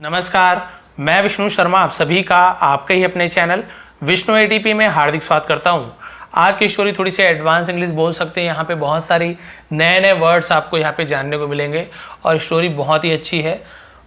नमस्कार, मैं विष्णु शर्मा आप सभी का आपके ही अपने चैनल विष्णु एटीपी में हार्दिक स्वागत करता हूं। आज की स्टोरी थोड़ी सी एडवांस इंग्लिश बोल सकते हैं। यहाँ पे बहुत सारी नए नए वर्ड्स आपको यहाँ पे जानने को मिलेंगे और स्टोरी बहुत ही अच्छी है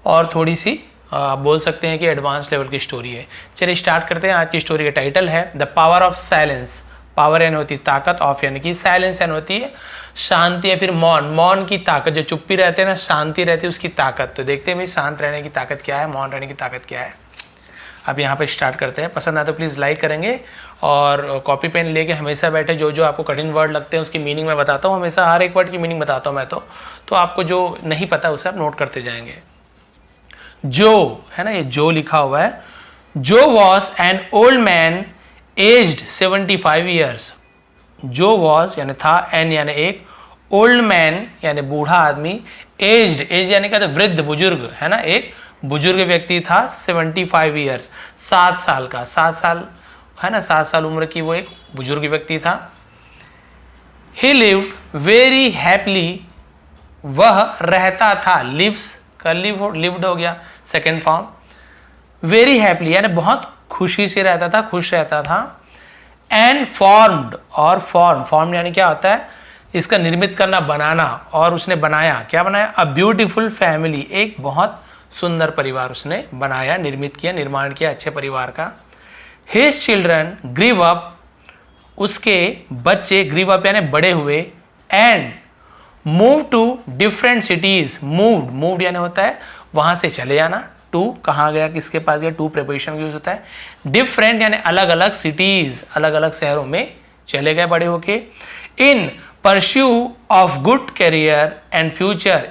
और थोड़ी सी आप बोल सकते हैं कि एडवांस लेवल की स्टोरी है। चलिए स्टार्ट करते हैं। आज की स्टोरी का टाइटल है the power of silence. Power यानी होती है ताकत, ऑफ यानी कि साइलेंस यानी होती है शांति या फिर मौन। मौन की ताकत, जो चुप्पी रहते हैं ना, शांति रहती है उसकी ताकत। तो देखते हैं भाई शांत रहने की ताकत क्या है, मौन रहने की ताकत क्या है। अब यहाँ पे स्टार्ट करते हैं। पसंद आए तो प्लीज़ लाइक करेंगे और कॉपी पेन लेके हमेशा बैठे। जो जो आपको कठिन वर्ड लगते हैं उसकी मीनिंग मैं बताता हूँ, हमेशा हर एक वर्ड की मीनिंग बताता हूँ मैं तो आपको जो नहीं पता उसे आप नोट करते जाएंगे। जो है ना, ये जो लिखा हुआ है। जो was an old man aged 75 years. जो वॉज यानी था, एन यानी एक, ओल्ड मैन यानी बूढ़ा आदमी, एज्ड, एज यानी क्या, वृद्ध बुजुर्ग है ना, एक बुजुर्ग व्यक्ति था 75 ईयर्स, 7 साल का, 7 साल है ना, 7 साल उम्र की वो एक बुजुर्ग व्यक्ति था। ही लिव्ड वेरी हैप्पीली, वह रहता था, लिव्स का लिव्ड हो गया सेकेंड फॉर्म। वेरी हैप्पीली यानी बहुत खुशी से रहता था, खुश रहता था। एंड फॉर्म्ड, और फॉर्म यानी क्या होता है, इसका निर्मित करना, बनाना, और उसने बनाया, क्या बनाया, अ ब्यूटीफुल फैमिली, एक बहुत सुंदर परिवार उसने बनाया, निर्मित किया, निर्माण किया अच्छे परिवार का। हिज चिल्ड्रन ग्रीव अप, उसके बच्चे, ग्रीव अप यानी बड़े हुए, and move to different cities. Moved यानी होता है वहां से चले जाना। टू कहाँ गया, किसके पास गया, टू प्रिपोजिशन यूज होता है। डिफरेंट यानी अलग अलग सिटीज, अलग अलग शहरों में चले गए बड़े होके। In pursue of good career and future,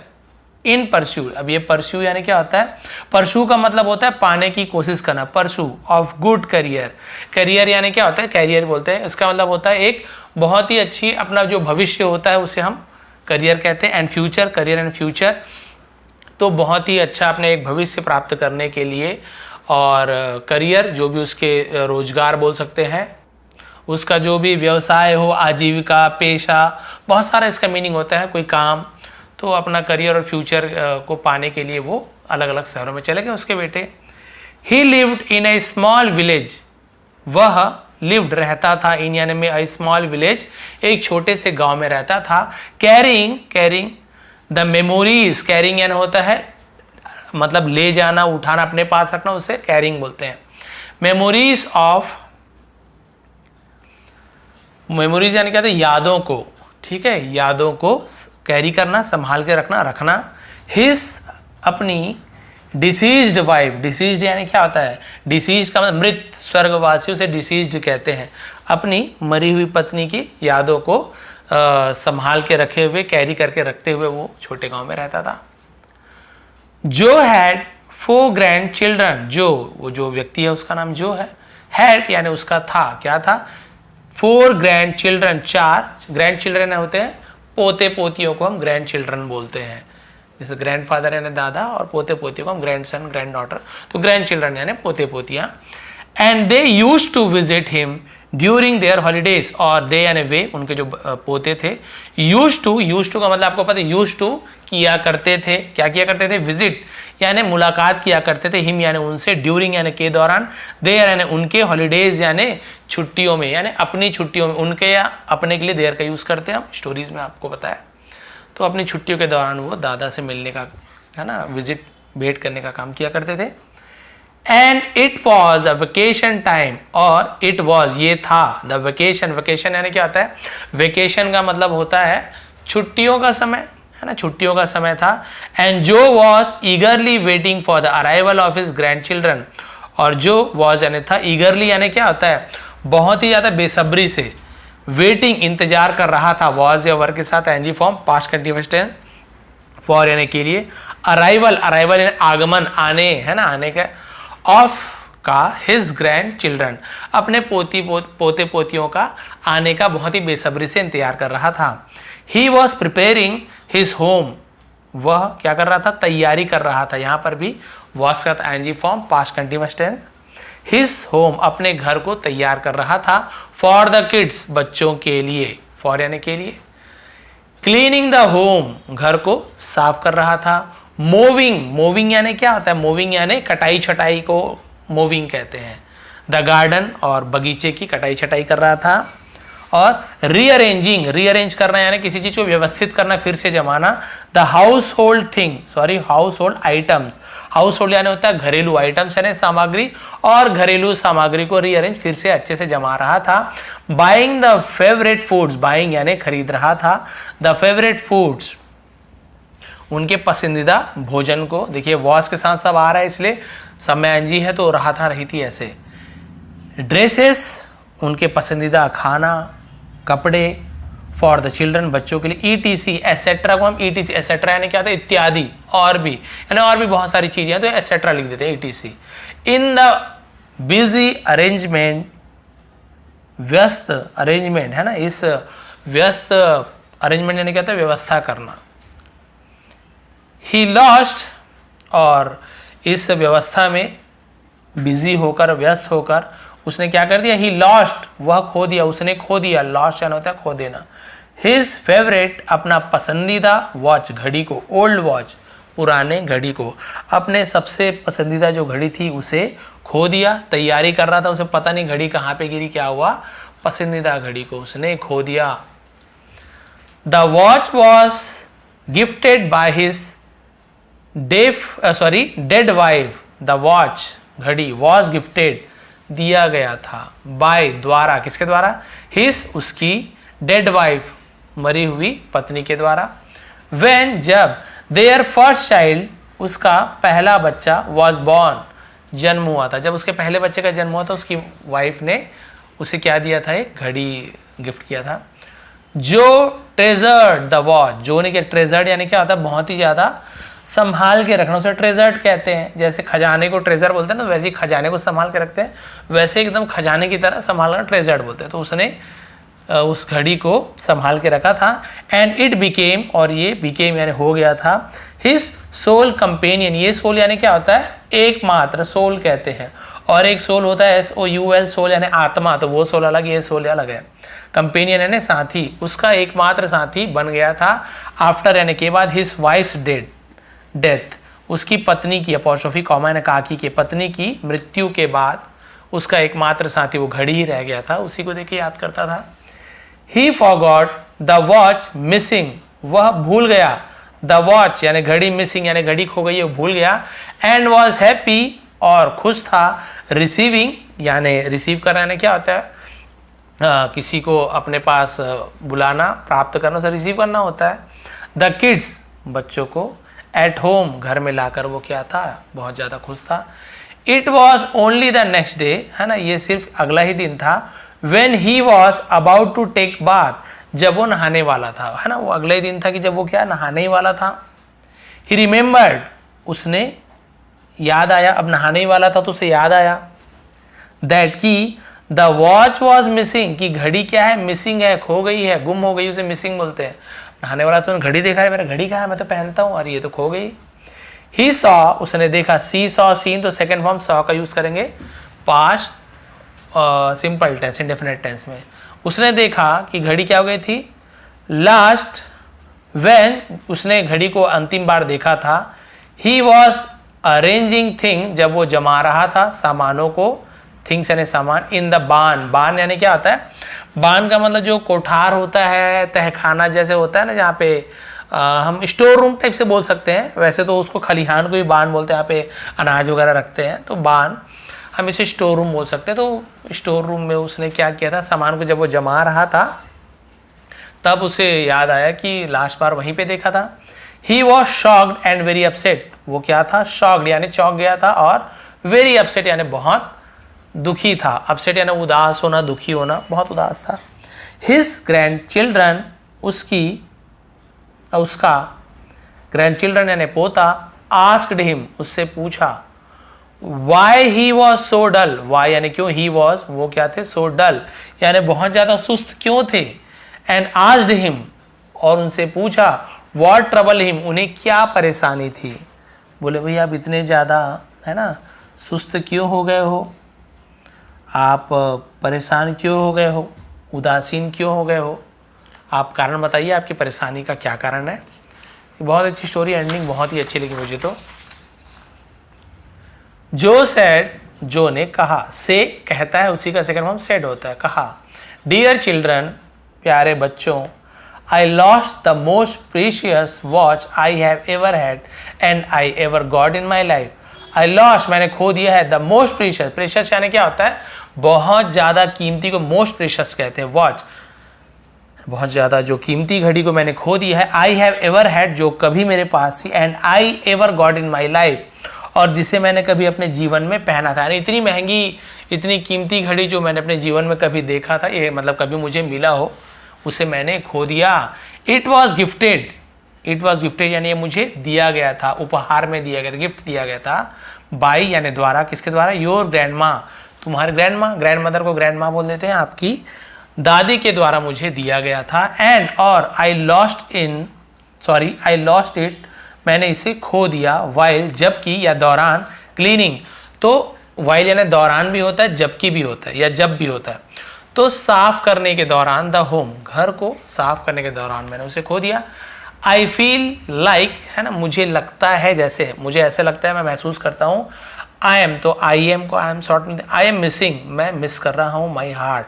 in pursue, अब ये परस्यू यानी क्या होता है, परस्यू का मतलब होता है पाने की कोशिश करना, pursue of good career. Career यानी क्या होता है, कैरियर बोलते हैं, इसका मतलब होता है एक बहुत ही अच्छी अपना जो भविष्य होता है उसे हम करियर कहते हैं। And future, career and future, तो बहुत ही अच्छा अपने एक भविष्य प्राप्त करने के लिए, और करियर जो भी उसके रोजगार बोल सकते हैं, उसका जो भी व्यवसाय हो, आजीविका, पेशा, बहुत सारा इसका मीनिंग होता है, कोई काम। तो अपना करियर और फ्यूचर को पाने के लिए वो अलग अलग शहरों में चले गए उसके बेटे। ही lived in A small village, वह लिव्ड रहता था, इन यानी में ए स्मॉल विलेज, एक छोटे से गांव में रहता था। कैरिंग द मेमोरीज, कैरिंग यानी होता है मतलब ले जाना, उठाना, अपने पास रखना, उसे कैरिंग बोलते हैं। मेमोरीज यानी क्या था, यादों को, ठीक है, यादों को कैरी करना, संभाल के रखना। हिज, अपनी डिसीज्ड वाइफ, डिसीज्ड यानी क्या होता है, डिसीज्ड का मतलब मृत, स्वर्गवासियों से डिसीज्ड कहते हैं। अपनी मरी हुई पत्नी की यादों को संभाल के रखे हुए, कैरी करके रखते हुए वो छोटे गांव में रहता था। जो हैड 4 ग्रैंड चिल्ड्रन, जो व्यक्ति है उसका नाम जो है। हैड यानी उसका था, क्या था, 4 ग्रैंड चिल्ड्रन, 4 ग्रैंड चिल्ड्रन होते हैं, पोते पोतियों को हम ग्रैंड चिल्ड्रन बोलते हैं। जैसे ग्रैंड फादर यानी दादा और पोते पोतियों को हम ग्रैंड सन, ग्रैंड डॉटर, तो ग्रैंड चिल्ड्रन यानी पोते पोतियां। And they used to visit him during their holidays, और दे यानी वे, उनके जो पोते थे। यूज्ड टू का मतलब आपको पता है, यूज्ड टू किया करते थे, क्या किया करते थे, विजिट यानी मुलाकात किया करते थे, हिम यानी उनसे, ड्यूरिंग यानी के दौरान, देयर यानी उनके, हॉलीडेज यानी छुट्टियों में, यानी अपनी छुट्टियों में, उनके या अपने के लिए देयर का यूज करते हैं हम स्टोरीज में, आपको पता है। तो अपनी छुट्टियों के दौरान वो दादा से मिलने का, है ना, विजिट, भेंट करने का काम किया करते थे। And it was a vacation time, और इट वॉज ये था, द वेकेशन यानी क्या होता है, वेकेशन का मतलब होता है छुट्टियों का समय, है ना, छुट्टियों का समय था। एंड जो was ईगरली waiting for the arrival of his grand children, और जो वॉज यानी था, ईगरली यानी क्या होता है, बहुत ही ज्यादा बेसब्री से, वेटिंग इंतजार कर रहा था, वॉज या वर्ग के साथ ing form, past continuous tense, for यानी के लिए, अराइवल यानी आगमन, आने, है ना, आने का, ऑफ का, हिज ग्रैंड चिल्ड्रन, अपने पोते पोतियों का आने का बहुत ही बेसब्री से इंतजार कर रहा था। He was preparing his home, वह क्या कर रहा था, तैयारी कर रहा था, यहां पर भी वॉज का ing form, past continuous tense. His home, अपने घर को तैयार कर रहा था, फॉर द किड्स, बच्चों के लिए, फॉर यानी के लिए। क्लीनिंग द होम, घर को साफ कर रहा था। मोविंग, मोविंग यानी क्या होता है? मोविंग यानी कटाई छटाई को मोविंग कहते हैं। द गार्डन, और बगीचे की कटाई छटाई कर रहा था। और रीअरेंजिंग, रीअरेंज करना यानी किसी चीज को व्यवस्थित करना, फिर से जमाना। The house hold thing, sorry house hold items, house hold यानी होता है घरेलू आइटम्स यानी सामग्री, और घरेलू सामग्री को रीअरेंज फिर से अच्छे से जमा रहा था। Buying the favourite foods, buying यानी खरीद रहा था। द फेवरेट फूड्स, उनके पसंदीदा भोजन को, देखिए वॉच के साथ सब आ रहा है इसलिए सब में एनजी है तो रहा था रही थी ऐसे। ड्रेसेस, उनके पसंदीदा खाना, कपड़े। फॉर द चिल्ड्रन, बच्चों के लिए। ईटीसी एसेट्रा को हम ईटीसी एसेट्रा यानी क्या होता है? इत्यादि, और भी यानी और भी बहुत सारी चीजें हैं तो एसेट्रा लिख देते हैं etc. In the busy arrangement, व्यस्त अरेंजमेंट है ना, इस व्यस्त अरेंजमेंट यानी क्या होता है? व्यवस्था करना। ही लॉस्ट, और इस व्यवस्था में बिजी होकर, व्यस्त होकर उसने क्या कर दिया? ही लॉस्ट, वह खो दिया, उसने खो दिया। लॉस्ट यानी होता है खो देना। हिज फेवरेट, अपना पसंदीदा वॉच, घड़ी को, ओल्ड वॉच, पुराने घड़ी को, अपने सबसे पसंदीदा जो घड़ी थी उसे खो दिया। तैयारी कर रहा था, उसे पता नहीं घड़ी कहाँ पे गिरी, क्या हुआ, पसंदीदा घड़ी को उसने खो दिया। The watch was gifted by his dead wife, the watch, घड़ी, वॉज गिफ्टेड, दिया गया था, बाय, द्वारा, किसके द्वारा? हिज, उसकी, डेड वाइफ, मरी हुई पत्नी के द्वारा। व्हेन, जब, देयर फर्स्ट चाइल्ड, उसका पहला बच्चा, वॉज बॉर्न, जन्म हुआ था, जब उसके पहले बच्चे का जन्म हुआ था उसकी वाइफ ने उसे क्या दिया था? एक घड़ी गिफ्ट किया था। जो ट्रेजर्ड द वॉच, जो ने क्या? ट्रेजर्ड यानी क्या होता है? बहुत ही ज्यादा संभाल के रखना, उसे ट्रेजर्ड कहते हैं। जैसे खजाने को ट्रेजर बोलते हैं ना, वैसे ही खजाने को संभाल के रखते हैं, वैसे एकदम खजाने की तरह संभालना ट्रेजर्ड बोलते हैं। तो उसने उस घड़ी को संभाल के रखा था। एंड इट बिकेम, और ये बिकेम यानी हो गया था, हिज सोल कंपेनियन, ये सोल यानी क्या होता है? एकमात्र, सोल कहते हैं। और एक सोल होता है SOUL, सोल यानी आत्मा, तो वो सोल अलग, ये सोल अलग है। कंपेनियन यानी साथी, उसका एकमात्र साथी बन गया था। आफ्टर यानी के बाद, हिज वाइफ्स डेथ, उसकी पत्नी की, अपॉस्ट्रोफी कॉमा यानी काकी के, पत्नी की मृत्यु के बाद उसका एकमात्र साथी वो घड़ी ही रह गया था, उसी को देख के याद करता था। ही फॉरगॉट द वॉच मिसिंग, वह भूल गया, द वॉच यानी घड़ी, मिसिंग यानी घड़ी खो गई है, वो भूल गया। एंड वॉज हैप्पी, और खुश था। रिसीविंग यानी रिसीव करना यानी क्या होता है? किसी को अपने पास बुलाना, प्राप्त करना, उसे रिसीव करना होता है। द किड्स, बच्चों को, एट होम, घर में लाकर वो क्या था? बहुत ज़्यादा खुश था। It was only the next day, है ना, ये सिर्फ अगला ही दिन था। When he was about to take bath, जब वो नहाने वाला था, है ना, वो अगले ही दिन था कि जब वो क्या नहाने ही वाला था। ही रिमेंबर्ड, उसने याद आया, अब नहाने ही वाला था तो उसे याद आया। दैट की द वॉच वॉज मिसिंग, कि घड़ी क्या है? मिसिंग है, खो गई है, गुम हो गई, उसे मिसिंग बोलते हैं। नहाने वाला तो घड़ी देखा है, मेरा घड़ी कहाँ है, मैं तो पहनता हूँ, और ये तो खो गई। ही सॉ, उसने देखा, सी सॉ, सीन, तो सेकेंड फॉर्म सॉ का यूज करेंगे past simple tense, indefinite tense में। उसने देखा कि घड़ी क्या हो गई थी? लास्ट व्हेन, उसने घड़ी को अंतिम बार देखा था। ही वॉज अरेंजिंग थिंग, जब वो जमा रहा था सामानों को, थिंग्स यानी सामान, इन द बान, बान यानी क्या होता है? बान का मतलब जो कोठार होता है, तहखाना जैसे होता है ना, जहाँ पे हम स्टोर रूम टाइप से बोल सकते हैं, वैसे तो उसको खलिहान को भी बान बोलते हैं, यहाँ पे अनाज वगैरह रखते हैं, तो बान, हम इसे स्टोर रूम बोल सकते हैं। तो स्टोर रूम में उसने क्या किया था? सामान को जब वो जमा रहा था तब उसे याद आया कि लास्ट बार वहीं पे देखा था। He was shocked and very upset, वो क्या था? शॉक्ड यानी चौंक गया था, और वेरी अपसेट यानी बहुत दुखी था। अपसेट यानी उदास होना, दुखी होना, बहुत उदास था। हिज ग्रैंड चिल्ड्रन, उसका ग्रैंड चिल्ड्रन यानी पोता, आस्क्ड हिम, उससे पूछा, why he was so dull, why यानी क्यों, ही वॉज वो क्या थे? सो डल यानी बहुत ज्यादा सुस्त क्यों थे। एंड आस्क्ड हिम, और उनसे पूछा, व्हाट ट्रबल हिम, उन्हें क्या परेशानी थी। बोले भैया आप इतने ज़्यादा, है ना, सुस्त क्यों हो गए हो, आप परेशान क्यों हो गए हो, उदासीन क्यों हो गए हो, आप कारण बताइए, आपकी परेशानी का क्या कारण है। बहुत अच्छी स्टोरी, एंडिंग बहुत ही अच्छी लगी मुझे तो। जो सेड, जो ने कहा, से कहता है, उसी का सेकंड फॉर्म सेड होता है, कहा। डियर चिल्ड्रन, प्यारे बच्चों, I lost the most precious watch I have ever had and I ever got in my life. I lost, मैंने खो दिया है, the most precious, precious यानी क्या होता है, बहुत ज़्यादा कीमती को most precious कहते हैं, वॉच, बहुत ज़्यादा जो कीमती घड़ी को मैंने खो दिया है। I have ever had, जो कभी मेरे पास थी, and I ever got in my life, और जिसे मैंने कभी अपने जीवन में पहना था। यानी इतनी महंगी, इतनी कीमती घड़ी जो मैंने अपने जीवन में कभी देखा था, ये मतलब कभी मुझे मिला हो, उसे मैंने खो दिया। It was gifted, it was gifted यानी ये मुझे दिया गया था, उपहार में दिया गया था, गिफ्ट दिया गया था। बाई यानी द्वारा, किसके द्वारा, योर ग्रैंड माँ, तुम्हारे ग्रैंड माँ, ग्रैंड मदर को ग्रैंड माँ बोल देते हैं, आपकी दादी के द्वारा मुझे दिया गया था। एंड और आई लॉस्ट इट, मैंने इसे खो दिया। वाइल, जबकि या दौरान, क्लीनिंग, तो वाइल यानी दौरान भी होता है, जबकि भी होता है, या जब भी होता है, तो साफ करने के दौरान, द होम, घर को साफ करने के दौरान मैंने उसे खो दिया। आई फील लाइक, है ना, मुझे लगता है, जैसे मुझे ऐसे लगता है, मैं महसूस करता हूँ। आई एम, तो आई एम को आई एम शॉर्ट में, आई एम मिसिंग, मैं मिस कर रहा हूँ, माई हार्ट,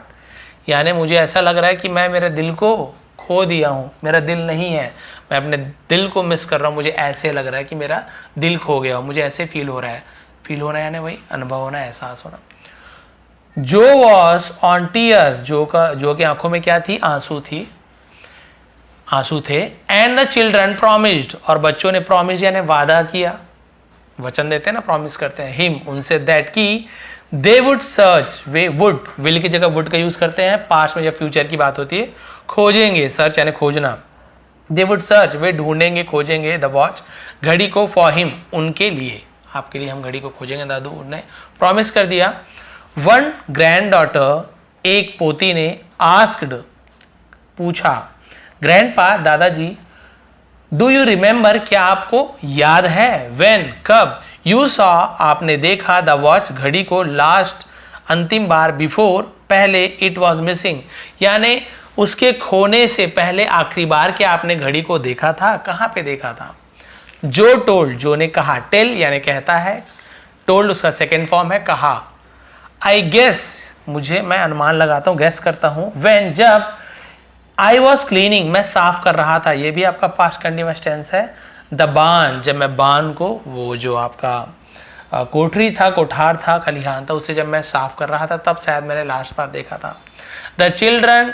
यानी मुझे ऐसा लग रहा है कि मैं मेरे दिल को खो दिया हूँ, मेरा दिल नहीं है, मैं अपने दिल को मिस कर रहा हूँ, मुझे ऐसे लग रहा है कि मेरा दिल खो गया हो, मुझे ऐसे फील हो रहा है। फील होना यानी वही अनुभव होना, एहसास होना। जो वॉज ऑन टीयर, जो के आंखों में क्या थी, आंसू थी, आंसू थे। एंड द चिल्ड्रन प्रॉमिस्ड, और बच्चों ने प्रॉमिस यानी वादा किया, वचन देते हैं ना, प्रॉमिस करते हैं, हिम, उनसे, दैट की they would search, way would, will की जगह वुड का यूज करते हैं पास्ट में जब फ्यूचर की बात होती है, खोजेंगे, सर्च यानी खोजना, दे वुड सर्च, वे ढूंढेंगे, खोजेंगे, द वॉच, घड़ी को, फॉर हिम, उनके लिए, आपके लिए हम घड़ी को खोजेंगे, दादू ने प्रॉमिस कर दिया। वन ग्रैंड डॉटर, एक पोती ने, आस्क्ड, पूछा, ग्रैंडपा, दादाजी, डू यू रिमेंबर, क्या आपको याद है, वेन, कब, यू सॉ, आपने देखा, द वॉच, घड़ी को, लास्ट, अंतिम बार, बिफोर, पहले, इट वॉज मिसिंग, यानी उसके खोने से पहले आखिरी बार क्या आपने घड़ी को देखा था, कहाँ पे देखा था। जो टोल्ड, जो ने कहा, टेल यानी कहता है, टोल्ड उसका सेकेंड फॉर्म है, कहा। आई गेस, मुझे, मैं अनुमान लगाता हूँ, गैस करता हूँ। व्हेन, जब, आई वॉज क्लीनिंग, मैं साफ कर रहा था, ये भी आपका पास्ट कंटिन्यूअस टेंस है। द बान, जब मैं बान को, वो जो आपका कोठरी था, कोठार था, खलिहान था, उसे जब मैं साफ कर रहा था, तब शायद मैंने लास्ट बार देखा था। द चिल्ड्रन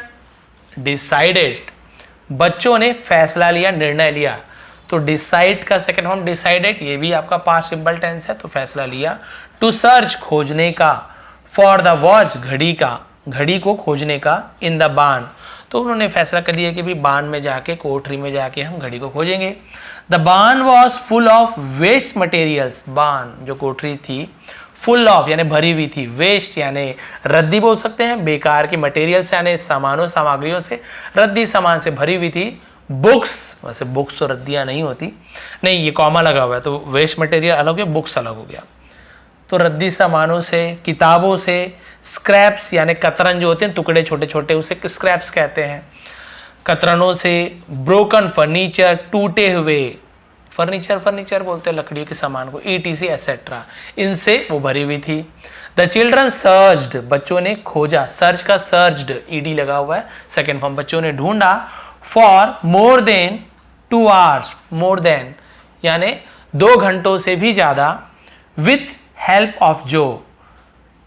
डिसाइडेड, बच्चों ने फैसला लिया, निर्णय लिया, तो डिसाइड का सेकेंड फॉर्म डिसाइडेड, ये भी आपका पास्ट सिंपल टेंस है, तो फैसला लिया। टू सर्च, खोजने का। फॉर द वॉच, घड़ी का, घड़ी को खोजने का। इन द बान, तो उन्होंने फैसला कर लिया कि भी बान में जाके, कोठरी में जाके हम घड़ी को खोजेंगे। The barn was full of waste materials, barn जो कोठरी थी, फुल ऑफ यानी भरी हुई थी, वेस्ट यानी रद्दी बोल सकते हैं, बेकार की, मटेरियल्स यानी सामानों, सामग्रियों से, रद्दी सामान से भरी हुई थी। बुक्स, वैसे बुक्स तो रद्दियाँ नहीं होती, नहीं ये कॉमा लगा हुआ है, तो वेस्ट मटेरियल अलग हो गया, बुक्स अलग हो गया, तो रद्दी सामानों से, किताबों से। स्क्रैप्स यानी कतरन जो होते हैं, टुकड़े छोटे छोटे, उसे स्क्रैप्स कहते हैं, कतरनों से। ब्रोकन फर्नीचर, टूटे हुए फर्नीचर, फर्नीचर बोलते हैं लकड़ियों के सामान को, ETC एक्सेट्रा, इनसे वो भरी हुई थी। द चिल्ड्रन सर्च्ड, बच्चों ने खोजा, सर्च का सर्च्ड, ED लगा हुआ है, सेकेंड फॉर्म, बच्चों ने ढूंढा। For more than 2 hours, more than यानी 2 घंटों से भी ज्यादा। विथ हेल्प ऑफ जो,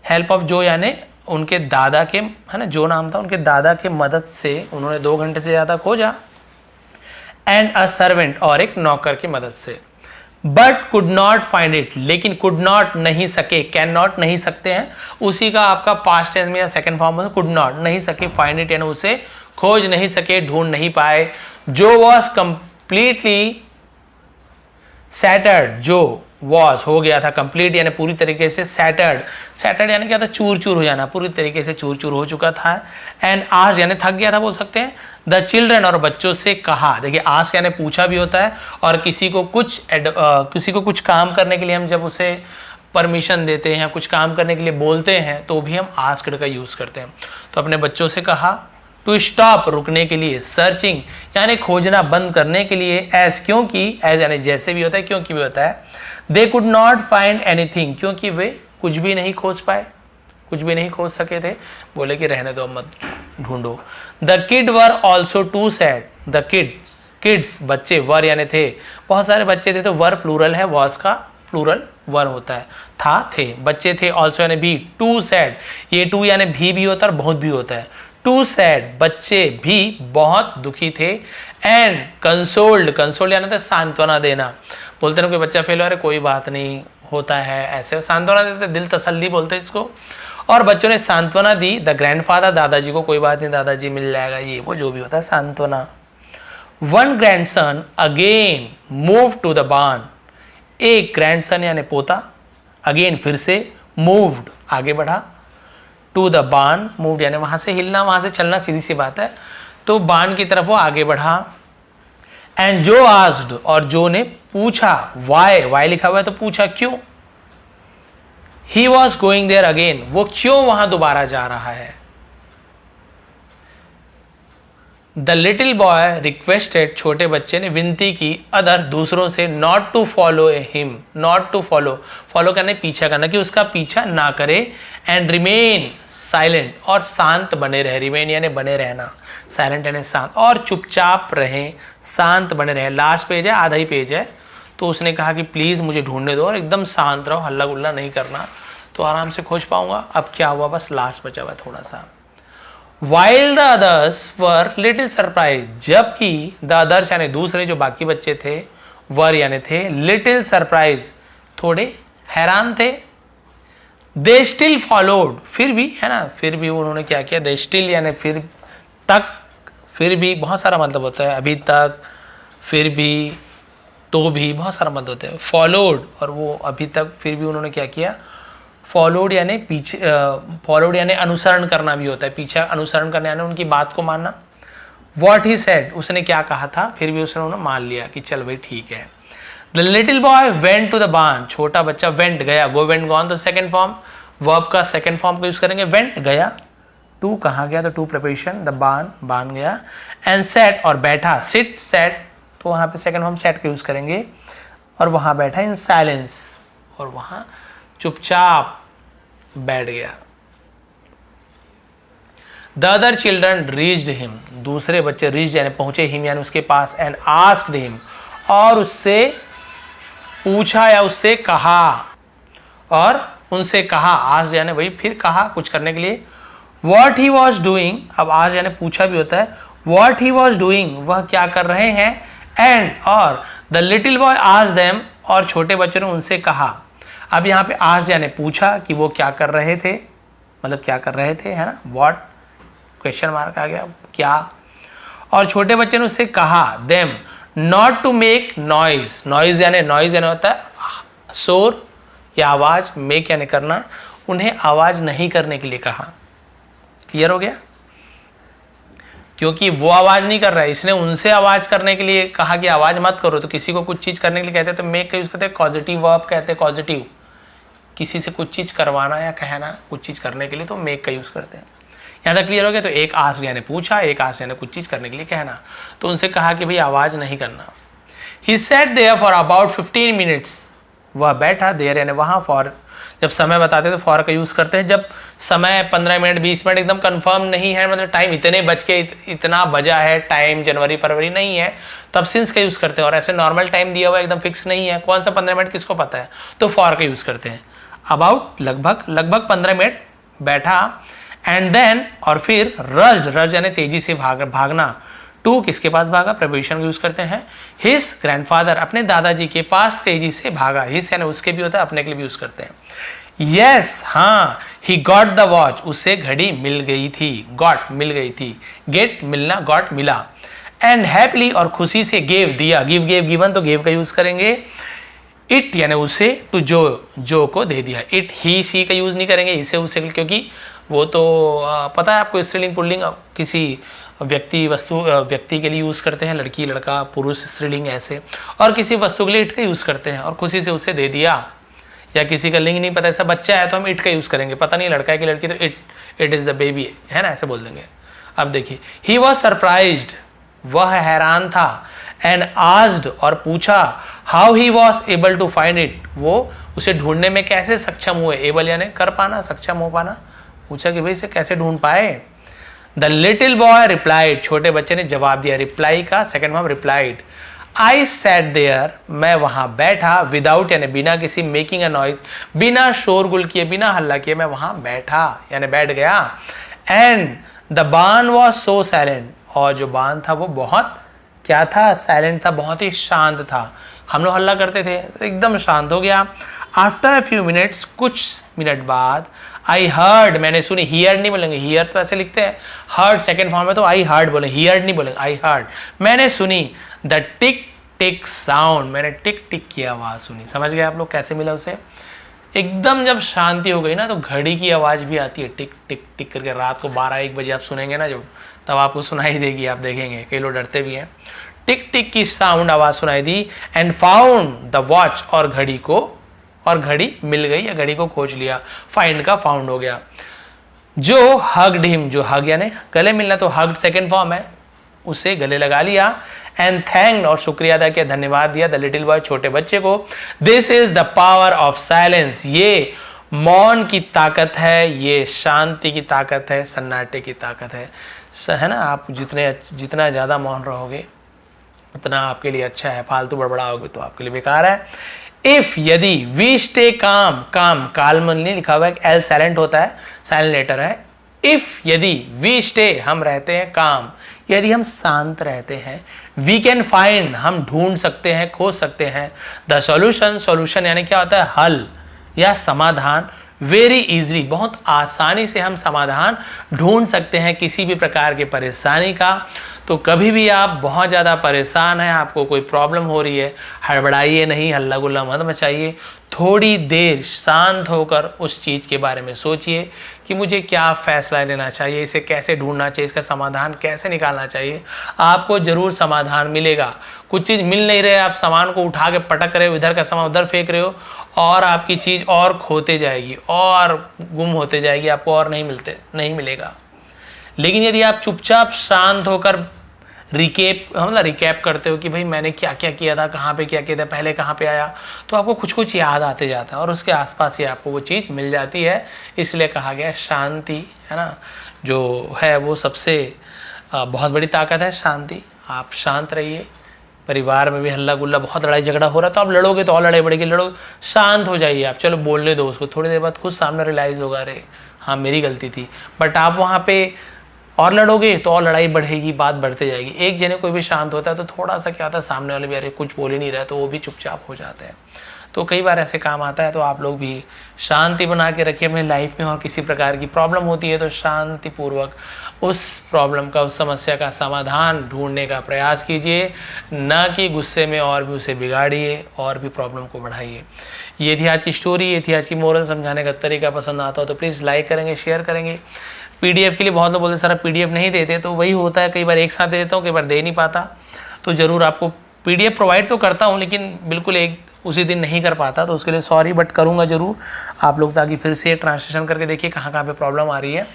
हेल्प ऑफ जो यानी उनके दादा के, है ना, जो नाम था, उनके दादा के मदद से उन्होंने 2 घंटे से ज्यादा खोजा। एंड अ सर्वेंट, और एक नौकर की मदद से। But could not find it, लेकिन कुड नॉट नहीं सके, कैन नॉट नहीं सकते हैं, उसी का आपका पास्ट टेंस में या सेकंड फॉर्म में कुड नॉट, नहीं सके, फाइंड इट यानी उसे खोज नहीं सके, ढूंढ नहीं पाए। जो वॉज कंप्लीटली सैटर्ड, जो वॉज हो गया था, कंप्लीट यानी पूरी तरीके से, सैटर्ड, सैटर्ड यानी क्या था, चूर चूर हो जाना, पूरी तरीके से चूर चूर हो चुका था। एंड आस्क्ड यानी थक गया था बोल सकते हैं। द चिल्ड्रन, और बच्चों से कहा, देखिए आस्क्ड यानी पूछा भी होता है, और किसी को कुछ काम करने के लिए हम जब उसे परमिशन देते हैं, कुछ काम करने के लिए बोलते हैं, तो भी हम आस्क्ड का यूज करते हैं। तो अपने बच्चों से कहा, टू स्टॉप रुकने के लिए, सर्चिंग यानी खोजना बंद करने के लिए, एज क्योंकि, एज यानी जैसे भी होता है, क्योंकि भी होता है, they could not find anything क्योंकि वे कुछ भी नहीं खोज पाए, कुछ भी नहीं खोज सके थे, बोले कि रहने दो मत ढूंढो। The kid were also too sad, the kids बच्चे, वर यानी थे, बहुत सारे बच्चे थे तो वर प्लूरल है, वॉज का प्लूरल वर होता है, था थे, बच्चे थे, ऑल्सो यानी भी, टू सैड, ये टू यानी भी होता है और बहुत भी होता है, टू सैड बच्चे भी बहुत दुखी थे, एंड कंसोल्ड, कंसोल्ड यानी था सांत्वना देना, बोलते ना कोई बच्चा फेल हो रहा है कोई बात नहीं होता है, ऐसे सांत्वना देते, दिल तसल्ली बोलते इसको, और बच्चों ने सांत्वना दी द ग्रैंडफादर, दादाजी को, कोई बात नहीं दादाजी मिल जाएगा, ये वो जो भी होता है सांत्वना। One grandson again move to the barn, एक ग्रैंडसन यानी पोता, अगेन फिर से, मूव्ड आगे बढ़ा, टू द बार्न, मूव्ड यानी वहां से हिलना, वहां से चलना, सीधी सी बात है, तो बार्न की तरफ वो आगे बढ़ा। एंड जो आस्क्ड, और जो ने पूछा, वाई, वाई लिखा हुआ है तो पूछा क्यों, he was going there again, वो क्यों वहां दोबारा जा रहा है। द लिटिल बॉय रिक्वेस्टेड, छोटे बच्चे ने विनती की, अदर दूसरों से, not to follow him, not to follow, follow करने पीछा करना, कि उसका पीछा ना करे, एंड रिमेन साइलेंट, और शांत बने रहे, रिमेन यानी बने रहना, साइलेंट यानी शांत, और चुपचाप रहें, शांत बने रहे। लास्ट पेज है, आधा ही पेज है, तो उसने कहा कि प्लीज़ मुझे ढूंढने दो और एकदम शांत रहो, हल्ला गुल्ला नहीं करना, तो आराम से खोज पाऊंगा। अब क्या हुआ, बस लास्ट बचा हुआ थोड़ा सा। While the others were little surprised, जबकि the others यानी दूसरे जो बाकी बच्चे थे, were यानी थे, little surprised थोड़े हैरान थे, they still followed, फिर भी है ना, फिर भी उन्होंने क्या किया, they still यानी फिर तक, फिर भी बहुत सारा मतलब होता है, अभी तक, फिर भी, तो भी, बहुत सारा मतलब होता है, followed, और वो अभी तक, फिर भी उन्होंने क्या किया, फॉलोड यानी पीछे, फॉलोड यानी अनुसरण करना भी होता है, पीछे अनुसरण करना यानी उनकी बात को मानना। वॉट ही सेड, उसने क्या कहा था, फिर भी उसने उन्हें मान लिया कि चल भाई ठीक है। The little boy went to the barn, छोटा बच्चा वेंट गया, गो वेंट गॉन तो सेकंड फॉर्म, वर्ब का सेकंड फॉर्म का यूज करेंगे, वेंट गया, टू कहाँ गया तो टू प्रिपरेशन, द बार्न बार्न गया, एंड सेट और बैठा, सिट सेट तो वहाँ पे सेकंड फॉर्म सेट का यूज करेंगे, और वहाँ बैठा इन साइलेंस, और वहाँ चुपचाप बैठ गया। The other children reached him, दूसरे बच्चे रीच्ड यानी पहुंचे, हिम यानी उसके पास, एंड आस्क्ड हिम, और उससे पूछा या उससे कहा, और उनसे कहा, आज यानी वही फिर कहा कुछ करने के लिए, व्हाट ही वॉज डूइंग, अब आज यानी पूछा भी होता है, व्हाट ही वॉज डूइंग वह क्या कर रहे हैं, एंड और द लिटिल बॉय आज देम, और छोटे बच्चों ने उनसे कहा। अब यहाँ पे आज यानी पूछा कि वो क्या कर रहे थे, मतलब क्या कर रहे थे, है ना, व्हाट क्वेश्चन मार्क आ गया, क्या, और छोटे बच्चे ने उससे कहा, them not to make noise, noise यानी होता है शोर या आवाज, मेक यानी करना, उन्हें आवाज नहीं करने के लिए कहा। क्लियर हो गया, क्योंकि वो आवाज नहीं कर रहा है, इसने उनसे आवाज करने के लिए कहा कि आवाज मत करो, तो किसी को कुछ चीज करने के लिए कहते हैं तो मेक का यूज करते हैं, पॉजिटिव वर्ब कहते हैं, पॉजिटिव, किसी से कुछ चीज करवाना या कहना कुछ चीज करने के लिए तो मेक का यूज करते हैं। यहाँ तक क्लियर हो गया, तो एक आस्क यानी पूछा, एक आस्क यानी कुछ चीज करने के लिए कहना, तो उनसे कहा कि भाई आवाज नहीं करना। He sat there for about 15 minutes, वह बैठा, देयर यानी वहां, फॉर जब समय बताते तो फॉर का यूज करते हैं, जब समय 15 मिनट 20 मिनट एकदम कंफर्म नहीं है, मतलब टाइम इतने बज के इतना बजा है, टाइम जनवरी फरवरी नहीं है, तब सिंस का यूज करते हैं, और ऐसे नॉर्मल टाइम दिया हुआ एकदम फिक्स नहीं है, कौन सा 15 मिनट किसको पता है, तो फॉर का यूज करते हैं। अबाउट लगभग 15 मिनट बैठा, एंड देन और फिर रज यानी तेजी से भागना, टू किसके पास भागा, प्रपोजिशन का यूज करते हैं, हिज ग्रैंडफादर अपने दादाजी के पास तेजी से भागा, हिज यानी उसके भी होता है, अपने के लिए भी यूज करते हैं। यस हाँ, ही गॉट द वॉच, उसे घड़ी मिल गई थी, गॉट मिल गई थी, गेट मिलना, गॉट मिला, एंड हैप्पीली और खुशी से गेव दिया, गिव गेव गिवन तो गेव का यूज करेंगे, इट यानी उसे, टू जो को दे दिया, इट ही शी का यूज नहीं करेंगे, इसे उसे, क्योंकि वो तो पता है आपको, स्त्रीलिंग पुल्लिंग किसी व्यक्ति के लिए यूज करते हैं, लड़की लड़का पुरुष स्त्रीलिंग ऐसे, और किसी वस्तु के लिए इट का यूज करते हैं, और खुशी से उसे दे दिया, या किसी का लिंग नहीं पता, ऐसा बच्चा है तो हम इट का यूज करेंगे, पता नहीं लड़का है कि लड़की, तो इट इज द बेबी, है ना, ऐसे बोल देंगे। अब देखिए, ही वॉज सरप्राइज्ड, वह हैरान था, एंड आस्क्ड और पूछा, how he was able to find it, वो उसे ढूंढने में कैसे सक्षम हुए, एबल यानी कर पाना, सक्षम हो पाना, पूछा कि भाई इसे कैसे ढूंढ पाए। द लिटिल बॉय रिप्लाइड, छोटे बच्चे ने जवाब दिया, रिप्लाई का second form replied, I sat there, मैं वहां बैठा, विदाउट यानी बिना किसी मेकिंग अ नॉइज, बिना शोरगुल किए, बिना हल्ला किए मैं वहां बैठा यानी बैठ गया। And the barn was so silent, और जो बार्न था वो बहुत क्या था, साइलेंट था, बहुत ही शांत था। हम लोग हल्ला करते थे, एकदम शांत हो गया। आफ्टर अ फ्यू मिनट्स, कुछ मिनट बाद, आई हर्ड, मैंने सुनी, हियर नहीं बोलेंगे, हियर तो ऐसे लिखते हैं, हर्ड सेकेंड फॉर्म में तो आई हर्ड बोले, हियर नहीं बोलेंगे, आई हर्ड, मैंने सुनी, द टिक टिक साउंड, मैंने टिक टिक की आवाज सुनी। समझ गए आप लोग कैसे मिला उसे? एकदम जब शांति हो गई ना तो घड़ी की आवाज भी आती है, टिक टिक टिक करके, रात को 12-1 बजे आप सुनेंगे ना, जब तब आपको सुनाई देगी, आप देखेंगे कई लोग डरते भी हैं। टिक टिक की साउंड आवाज सुनाई दी, एंड फाउंड द वॉच, और घड़ी को, और घड़ी मिल गई या घड़ी को खोज लिया, फाइंड का फाउंड हो गया। जो हग्ड हिम, जो हग यानी गले मिलना, तो हग्ड सेकेंड फॉर्म है, उसे गले लगा लिया, एंड थैंक्ड और शुक्रिया अदा किया, धन्यवाद दिया, द लिटिल बॉय छोटे बच्चे को। This is the power of silence, ये मौन की ताकत है, ये शांति की ताकत है, सन्नाटे की ताकत है ना। आप जितना ज्यादा मौन रहोगे उतना आपके लिए अच्छा है, फालतू बड़बड़ाओगे तो आपके लिए बेकार है। इफ यदि, वी स्टे काम, काम कालम नहीं लिखा हुआ है, एल साइलेंट होता है, साइलेंट लेटर है। इफ यदि, वी स्टे हम रहते हैं काम, यदि हम शांत रहते हैं, वी कैन फाइंड हम ढूंढ सकते हैं, खोज सकते हैं, द सॉल्यूशन, सॉल्यूशन यानी क्या होता है, हल या समाधान, वेरी इजीली बहुत आसानी से हम समाधान ढूंढ सकते हैं किसी भी प्रकार की परेशानी का। तो कभी भी आप बहुत ज़्यादा परेशान हैं, आपको कोई प्रॉब्लम हो रही है, हड़बड़ाइए नहीं, हल्ला गुल्ला मत मचाइए, थोड़ी देर शांत होकर उस चीज़ के बारे में सोचिए कि मुझे क्या फैसला लेना चाहिए, इसे कैसे ढूंढना चाहिए, इसका समाधान कैसे निकालना चाहिए। आपको जरूर समाधान मिलेगा। कुछ चीज़ मिल नहीं रहे, आप सामान को उठा के पटक रहे हो, इधर का सामान उधर फेंक रहे हो, और आपकी चीज़ और खोते जाएगी और गुम होते जाएगी, आपको और नहीं मिलेगा। लेकिन यदि आप चुपचाप शांत होकर रिकैप करते हो कि भाई मैंने क्या क्या किया था, कहाँ पे क्या किया था, पहले कहाँ पे आया, तो आपको कुछ कुछ याद आते जाता है और उसके आसपास ही आपको वो चीज़ मिल जाती है। इसलिए कहा गया शांति है ना, जो है वो सबसे बहुत बड़ी ताकत है, शांति। आप शांत रहिए। परिवार में भी हल्ला गुल्ला, बहुत लड़ाई झगड़ा हो रहा है तो आप लड़ोगे तो और लड़ाई बढ़ेगी, लड़ो, शांत हो जाइए आप, चलो बोलने दो उसको, थोड़ी देर बाद खुद सामने रियलाइज़ होगा, अरे हाँ मेरी गलती थी। बट आप वहाँ पे और लड़ोगे तो और लड़ाई बढ़ेगी, बात बढ़ते जाएगी। एक जने कोई भी शांत होता है तो थोड़ा सा क्या होता है, सामने वाले भी अरे कुछ बोल ही नहीं रहा तो वो भी चुपचाप हो जाते हैं। तो कई बार ऐसे काम आता है। तो आप लोग भी शांति बना के रखिए अपनी लाइफ में, और किसी प्रकार की प्रॉब्लम होती है तो शांतिपूर्वक उस प्रॉब्लम का, उस समस्या का समाधान ढूंढने का प्रयास कीजिए, ना कि गुस्से में और भी उसे बिगाड़िए और भी प्रॉब्लम को बढ़ाइए। ये थी आज की स्टोरी, ये थी आज की मोरल। समझाने का तरीका पसंद आता हो तो प्लीज़ लाइक करेंगे, शेयर करेंगे। पीडीएफ के लिए बहुत लोग बोलते सर पीडीएफ नहीं देते, तो वही होता है, कई बार एक साथ दे देता हूँ, कई बार दे नहीं पाता। तो ज़रूर आपको पीडीएफ प्रोवाइड तो करता हूँ, लेकिन बिल्कुल उसी दिन नहीं कर पाता, तो उसके लिए सॉरी, बट करूँगा ज़रूर आप लोग, ताकि फिर से ट्रांसलेशन करके देखिए कहाँ कहाँ पे प्रॉब्लम आ रही है।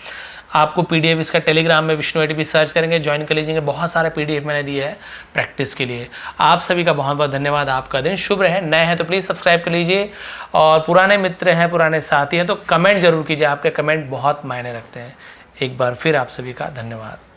आपको पीडीएफ इसका टेलीग्राम में विष्णु एडीपी सर्च करेंगे, ज्वाइन कर लीजिएंगे। बहुत सारे पीडीएफ मैंने दिए हैं प्रैक्टिस के लिए। आप सभी का बहुत बहुत धन्यवाद। आपका दिन शुभ रहे। नए हैं तो प्लीज़ सब्सक्राइब कर लीजिए, और पुराने मित्र हैं, पुराने साथी हैं तो कमेंट जरूर कीजिए। आपके कमेंट बहुत मायने रखते हैं। एक बार फिर आप सभी का धन्यवाद।